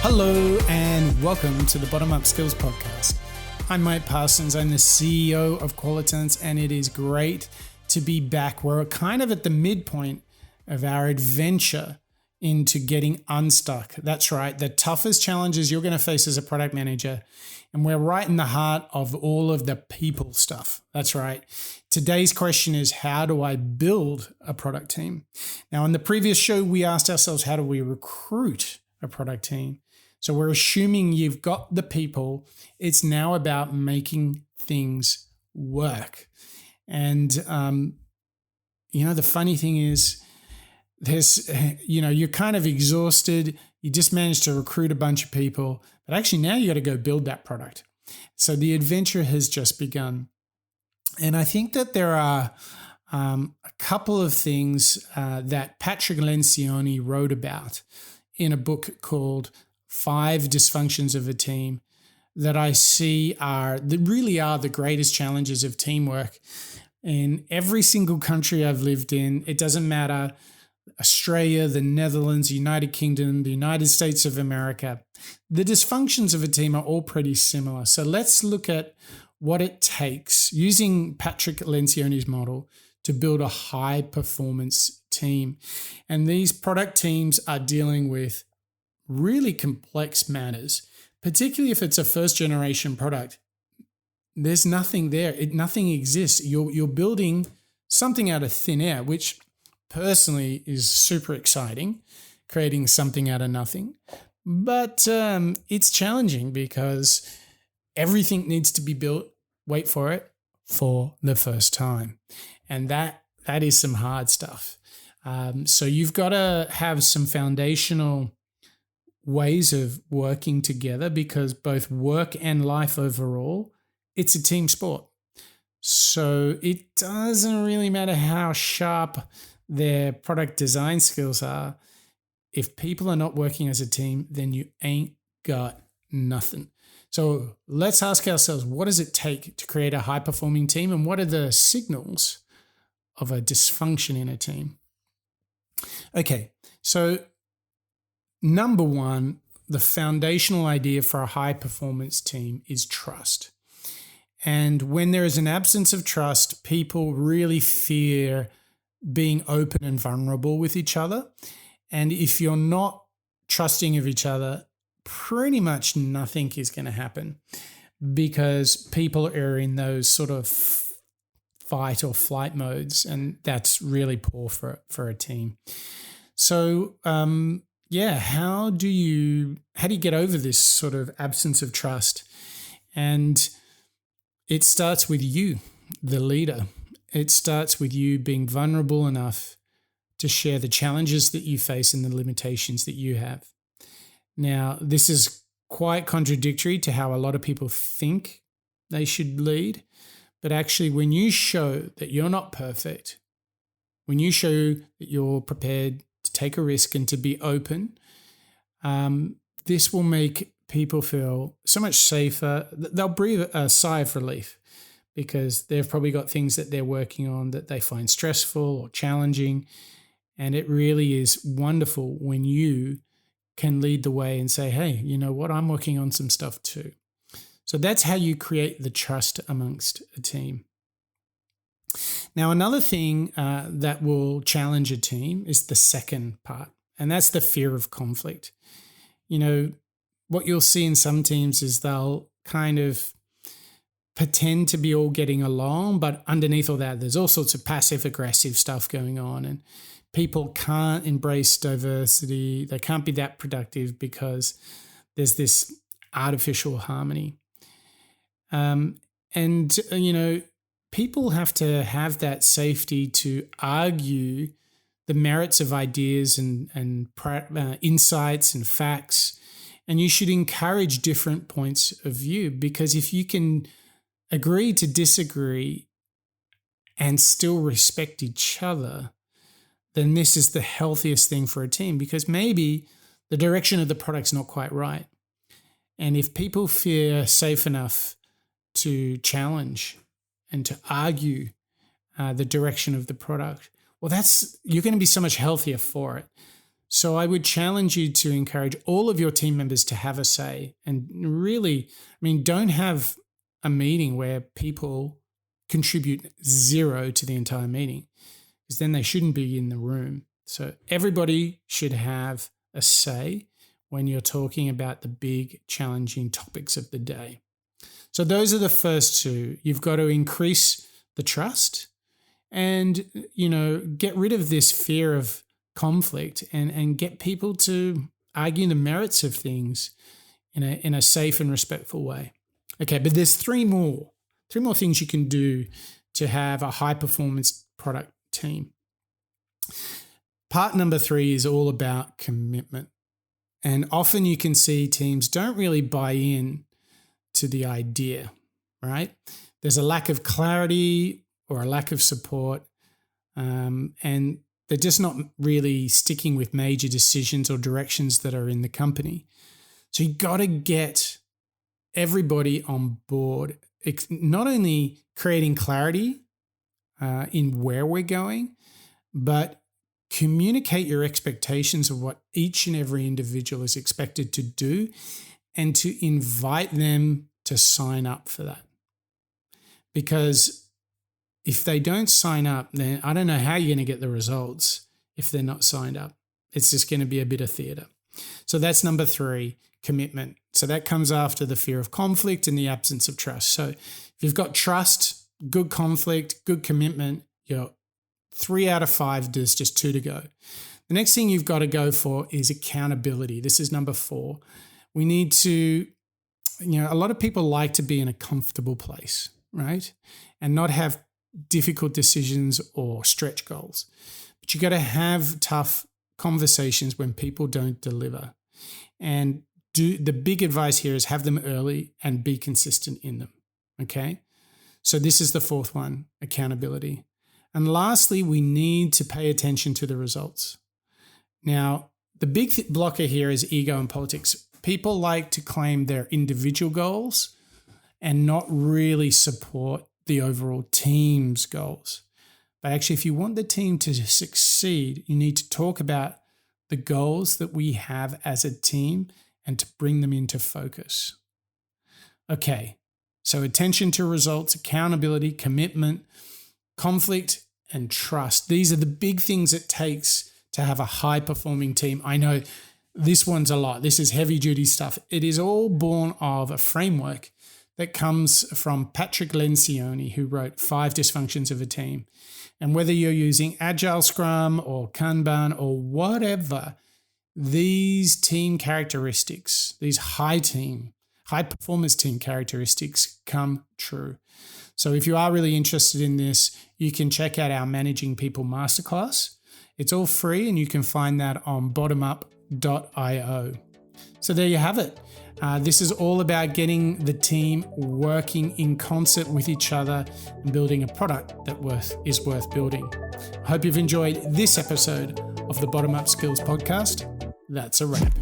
Hello and welcome to the Bottom Up Skills Podcast. I'm Mike Parsons. I'm the CEO of Qualitance, and it is great to be back. We're kind of at the midpoint of our adventure into getting unstuck. That's right, the toughest challenges you're going to face as a product manager. And we're right in the heart of all of the people stuff. That's right. Today's question is, how do I build a product team? Now, in the previous show, we asked ourselves, how do we recruit a product team? So we're assuming you've got the people. It's now about making things work. And, the funny thing is, you're kind of exhausted. You just managed to recruit a bunch of people, but actually now you got to go build that product. So the adventure has just begun. And I think that there are a couple of things that Patrick Lencioni wrote about in a book called 5 Dysfunctions of a Team that I see really are the greatest challenges of teamwork. In every single country I've lived in, it doesn't matter, Australia, the Netherlands, the United Kingdom, the United States of America, the dysfunctions of a team are all pretty similar. So let's look at what it takes, using Patrick Lencioni's model, to build a high-performance team. And these product teams are dealing with really complex matters, particularly if it's a first-generation product. There's nothing there. Nothing exists. You're building something out of thin air, which personally is super exciting, creating something out of nothing. But it's challenging because everything needs to be built, wait for it, for the first time. And that is some hard stuff. So you've got to have some foundational ways of working together, because both work and life overall, it's a team sport. So it doesn't really matter how sharp their product design skills are. If people are not working as a team, then you ain't got nothing. So let's ask ourselves, what does it take to create a high-performing team, and what are the signals of a dysfunction in a team? Okay, so number one, the foundational idea for a high-performance team is trust. And when there is an absence of trust, people really fear being open and vulnerable with each other. And if you're not trusting of each other, pretty much nothing is going to happen, because people are in those sort of fight or flight modes, and that's really poor for a team. So, how do you get over this sort of absence of trust? And it starts with you, the leader. It starts with you being vulnerable enough to share the challenges that you face and the limitations that you have. Now, this is quite contradictory to how a lot of people think they should lead. But actually, when you show that you're not perfect, when you show that you're prepared to take a risk and to be open, this will make people feel so much safer. They'll breathe a sigh of relief, because they've probably got things that they're working on that they find stressful or challenging. And it really is wonderful when you can lead the way and say, hey, you know what, I'm working on some stuff too. So that's how you create the trust amongst a team. Now, another thing that will challenge a team is the second part, and that's the fear of conflict. What you'll see in some teams is they'll kind of pretend to be all getting along, but underneath all that, there's all sorts of passive-aggressive stuff going on, and people can't embrace diversity. They can't be that productive because there's this artificial harmony. People have to have that safety to argue the merits of ideas and insights and facts. And you should encourage different points of view, because if you can agree to disagree and still respect each other, then this is the healthiest thing for a team, because maybe the direction of the product's not quite right. And if people feel safe enough to challenge and to argue the direction of the product, well, you're going to be so much healthier for it. So I would challenge you to encourage all of your team members to have a say. And really, don't have a meeting where people contribute zero to the entire meeting, because then they shouldn't be in the room. So everybody should have a say when you're talking about the big, challenging topics of the day. So those are the first two. You've got to increase the trust and, get rid of this fear of conflict and get people to argue the merits of things in a safe and respectful way. Okay, but there's three more things you can do to have a high performance product team. Part number 3 is all about commitment. And often you can see teams don't really buy in to the idea, right? There's a lack of clarity or a lack of support, and they're just not really sticking with major decisions or directions that are in the company. So you got to get everybody on board, not only creating clarity in where we're going, but communicate your expectations of what each and every individual is expected to do and to invite them to sign up for that. Because if they don't sign up, then I don't know how you're going to get the results if they're not signed up. It's just going to be a bit of theatre. So that's number 3, commitment. So that comes after the fear of conflict and the absence of trust. So if you've got trust, good conflict, good commitment, you're 3 out of 5, there's just 2 to go. The next thing you've got to go for is accountability. This is number 4. We need to, a lot of people like to be in a comfortable place, right? And not have difficult decisions or stretch goals. But you got to have tough conversations when people don't deliver. And the big advice here is have them early and be consistent in them, okay? So this is the 4th one, accountability. And lastly, we need to pay attention to the results. Now, the big blocker here is ego and politics. People like to claim their individual goals and not really support the overall team's goals. But actually, if you want the team to succeed, you need to talk about the goals that we have as a team and to bring them into focus. Okay, so attention to results, accountability, commitment, conflict, and trust. These are the big things it takes to have a high-performing team. I know this one's a lot. This is heavy-duty stuff. It is all born of a framework that comes from Patrick Lencioni, who wrote 5 Dysfunctions of a Team. And whether you're using Agile Scrum or Kanban or whatever, these team characteristics, these high-performance team characteristics come true. So if you are really interested in this, you can check out our Managing People Masterclass. It's all free and you can find that on bottomup.io. So there you have it. This is all about getting the team working in concert with each other and building a product that is worth building. I hope you've enjoyed this episode of the Bottom Up Skills Podcast. That's a wrap.